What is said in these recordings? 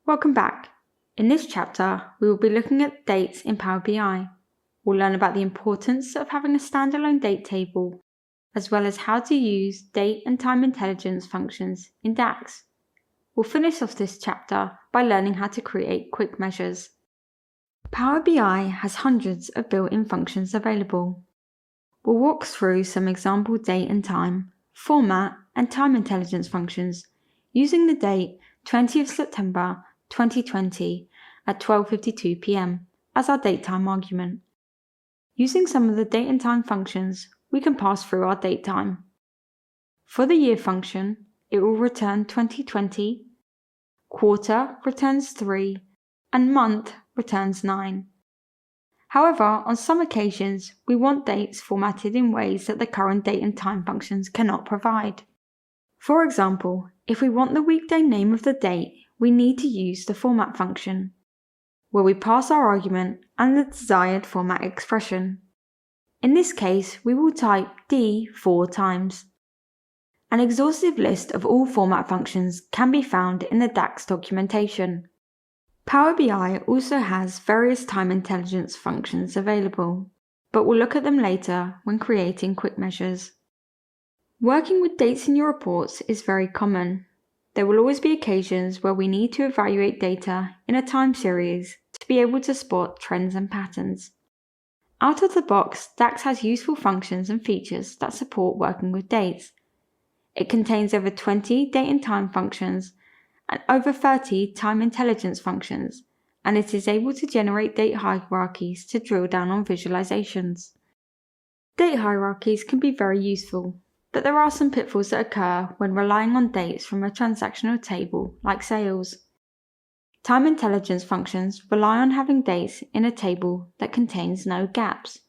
Welcome back. In this chapter, we will be looking at dates in Power BI. We'll learn about the importance of having a standalone date table, as well as how to use date and time intelligence functions in DAX. We'll finish off this chapter by learning how to create quick measures. Power BI has hundreds of built-in functions available. We'll walk through some example date and time, format, and time intelligence functions using the date 20th September 2020 at 12:52 p.m. as our datetime argument. Using some of the date and time functions, we can pass through our datetime. For the year function, it will return 2020, quarter returns 3, and month returns 9. However, on some occasions, we want dates formatted in ways that the current date and time functions cannot provide. For example, if we want the weekday name of the date, we need to use the format function, where we pass our argument and the desired format expression. In this case, we will type D 4 times. An exhaustive list of all format functions can be found in the DAX documentation. Power BI also has various time intelligence functions available, but we'll look at them later when creating quick measures. Working with dates in your reports is very common. There will always be occasions where we need to evaluate data in a time series to be able to spot trends and patterns. Out of the box, DAX has useful functions and features that support working with dates. It contains over 20 date and time functions and over 30 time intelligence functions, and it is able to generate date hierarchies to drill down on visualizations. Date hierarchies can be very useful, but there are some pitfalls that occur when relying on dates from a transactional table like sales. Time intelligence functions rely on having dates in a table that contains no gaps.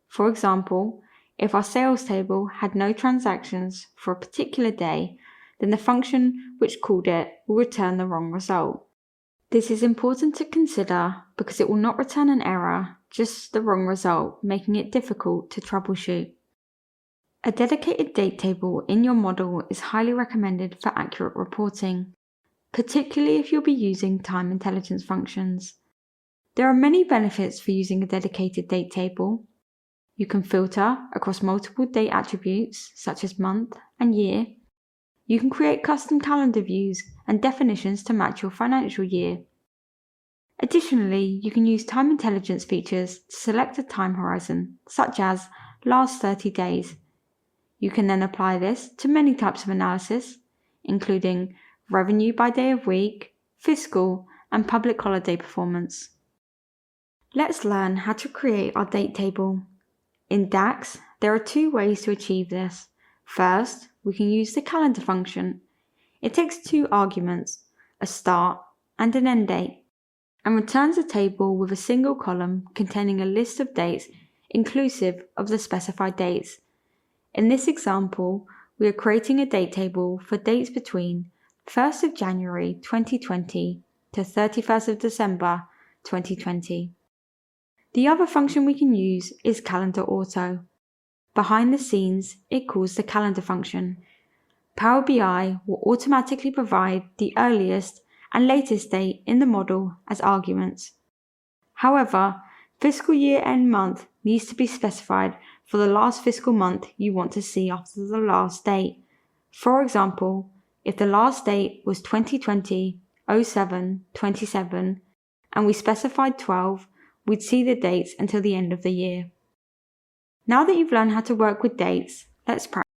For example, if our sales table had no transactions for a particular day, then the function which called it will return the wrong result. This is important to consider because it will not return an error, just the wrong result, making it difficult to troubleshoot. A dedicated date table in your model is highly recommended for accurate reporting, particularly if you'll be using time intelligence functions. There are many benefits for using a dedicated date table. You can filter across multiple date attributes such as month and year. You can create custom calendar views and definitions to match your financial year. Additionally, you can use time intelligence features to select a time horizon, such as last 30 days. You can then apply this to many types of analysis, including revenue by day of week, fiscal, and public holiday performance. Let's learn how to create our date table. In DAX, there are two ways to achieve this. First, we can use the calendar function. It takes two arguments, a start and an end date, and returns a table with a single column containing a list of dates inclusive of the specified dates. In this example, we are creating a date table for dates between 1st of January 2020 to 31st of December 2020. The other function we can use is Calendar Auto. Behind the scenes, it calls the calendar function. Power BI will automatically provide the earliest and latest date in the model as arguments. However, fiscal year end month needs to be specified for the last fiscal month you want to see after the last date. For example, if the last date was 2020-07-27 and we specified 12, we'd see the dates until the end of the year. Now that you've learned how to work with dates, let's practice.